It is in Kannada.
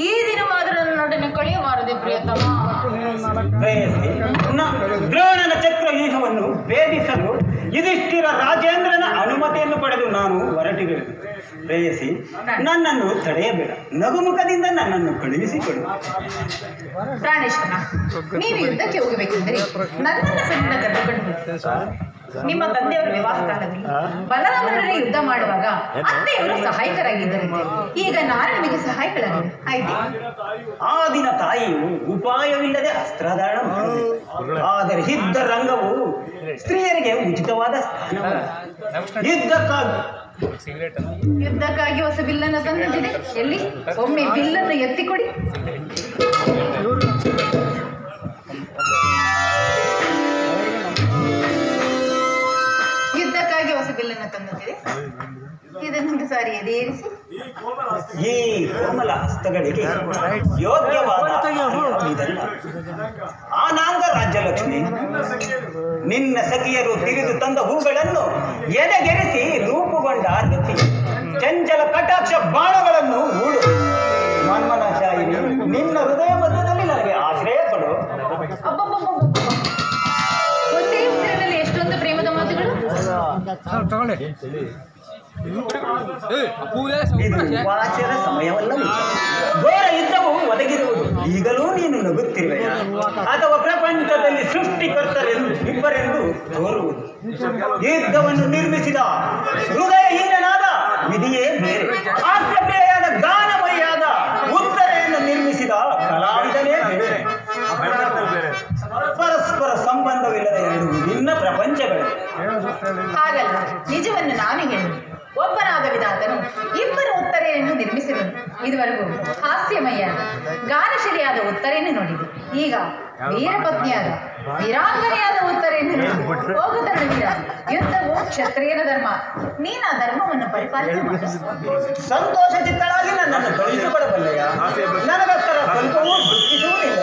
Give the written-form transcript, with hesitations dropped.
ಈ ದಿನವಾದರೂ ನನ್ನೊಡನೆ ಕಳೆಯಬಾರದೆ ಪ್ರಿಯತಮ. ದ್ರೋಣನ ಚಕ್ರ ವ್ಯೂಹವನ್ನು ಭೇದಿಸಲು ಯುಧಿಷ್ಠಿರ ರಾಜೇಂದ್ರನ ಅನುಮತಿಯನ್ನು ಪಡೆದು ನಾನು ಹೊರಟಿರುವೆ. ಪ್ರೇಯಸಿ, ನನ್ನನ್ನು ತಡೆಯಬೇಡ, ನಗುಮುಖದಿಂದ ನನ್ನನ್ನು ಕಳುಹಿಸಿಕೊಡು. ಪ್ರಾಣೇಶ್ವರ, ನೀವು ಯುದ್ಧಕ್ಕೆ ಹೋಗಬೇಕೆಂದರೆ ನನ್ನನ್ನು ಸಣ್ಣ ಕರೆದುಕೊಂಡು ನಿಮ್ಮ ತಂದೆಯವರ ವಿವಾಹ ಕಾಲದಲ್ಲಿ ಬಲರಾಮನೊಡನೆ ಯುದ್ಧ ಮಾಡುವಾಗ ಅತ್ತೆಯವರು ಸಹಾಯಕರಾಗಿದ್ದರಂತೆ. ಈಗ ನಾನು ನಿಮಗೆ ಸಹಾಯಕಳಾಗಿ ಆಯ್ತು. ಆ ದಿನ ತಾಯಿಯು ಉಪಾಯವಿಲ್ಲದೆ ಅಸ್ತ್ರಧಾರಣ ಮಾಡಿದಳು. ಆದರೆ ಯುದ್ಧ ರಂಗವು ಸ್ತ್ರೀಯರಿಗೆ ಉಚಿತವಾದ ಸ್ಥಾನವಲ್ಲ. ಯುದ್ಧಕ್ಕಾಗಿ ಹೊಸ ಬಿಲ್ಲನ್ನು ತಂದಿದೆ. ಎಲ್ಲಿ? ಒಮ್ಮೆ ಬಿಲ್ಲನ್ನು ಎತ್ತಿಕೊಡಿ. ಯುದ್ಧಕ್ಕಾಗಿ ಹೊಸ ಬಿಲ್ಲನ್ನು ತಂದಿದೆ. ಇದನ್ನು ಸಾರಿ ಎದೇರಿಸಿ. ಈ ಕೋಮಲ ಹಸ್ತಗಳಿಗೆ ಯೋಗ್ಯವಾದ ಇದಲ್ಲ. ಆನಾಂಗ ರಾಜ್ಯಲಕ್ಷ್ಮಿ, ನಿನ್ನ ಸಖಿಯರು ತಿರಿದು ತಂದ ಹೂಗಳನ್ನು ಎದೆಗೆರೆಸಿ ರೂಪುಗೊಂಡ ಗತಿ ಚಂಚಲ ಕಟಾಕ್ಷ ಬಾಣಗಳನ್ನು ಹೂಡು. ಮನ್ಮನಾಶಾಯಿನಿ, ನಿನ್ನ ಹೃದಯ ಮಧ್ಯದಲ್ಲಿ ನನಗೆ ಆಶ್ರಯ ಕೊಡು. ಒಂದೇ ಉಸಿರಿನಲ್ಲಿ ಎಷ್ಟೊಂದು ಪ್ರೇಮದ ಮಾತುಗಳು. ಇದು ಉಪವಾಸದ ಸಮಯವಲ್ಲ. ಘೋರ ಯುದ್ಧವು ಒದಗಿರುವುದು. ಈಗಲೂ ನೀನು ನಗುತ್ತಿರುವೆಯ ಅಥವಾ ಪ್ರಪಂಚದಲ್ಲಿ ಸೃಷ್ಟಿಕರ್ತರೆಂದು ಇಬ್ಬರೆಂದು ತೋರುವುದು. ಯುದ್ಧವನ್ನು ನಿರ್ಮಿಸಿದ ಹೃದಯಹೀನನಾದ ವಿಧಿಯೇ ಬೇರೆ, ಆಶ್ರಮೆಯಾದ ಗಾನಮಯಾದ ಉತ್ತರೆಯನ್ನು ನಿರ್ಮಿಸಿದ ಕಲಾವಿದನೇ ಬೇರೆ. ಪರಸ್ಪರ ಸಂಬಂಧವಿಲ್ಲದ ಎರಡು ವಿಭಿನ್ನ ಪ್ರಪಂಚಗಳು. ಹಾಗಲ್ಲ, ನಿಜವನ್ನು ನಾನೇ ಹೇಳಿ. ಒಬ್ಬನಾದ ವಿಧಾತನು ಇಬ್ಬರು ಉತ್ತರೆಯನ್ನು ನಿರ್ಮಿಸಿದನು. ಇದುವರೆಗೂ ಹಾಸ್ಯಮಯ್ಯಾದ ಗಾನಶಿಲೆಯಾದ ಉತ್ತರೆಯನ್ನು ನೋಡಿದೆ. ಈಗ ವೀರಪತ್ನಿಯಾದ ವೀರಾಂಗನೆಯಾದ ಉತ್ತರೆಯನ್ನು ನೋಡಿ. ಹೋಗುತ್ತ ವೀರ, ಯುದ್ಧವು ಕ್ಷತ್ರಿಯನ ಧರ್ಮ. ನೀನು ಆ ಧರ್ಮವನ್ನು ಪರಿಪಾಲನೆ ಮಾಡಿ ಸಂತೋಷ ಚಿತ್ತಳಾಗಿ ನನ್ನನ್ನು ಕಳುಹಿಸಿಕೊಡಬಲ್ಲೆಯ? ನನಗೋಸ್ಕರ ಸ್ವಲ್ಪವೂ ದುಃಖಿಸುವುದಿಲ್ಲ.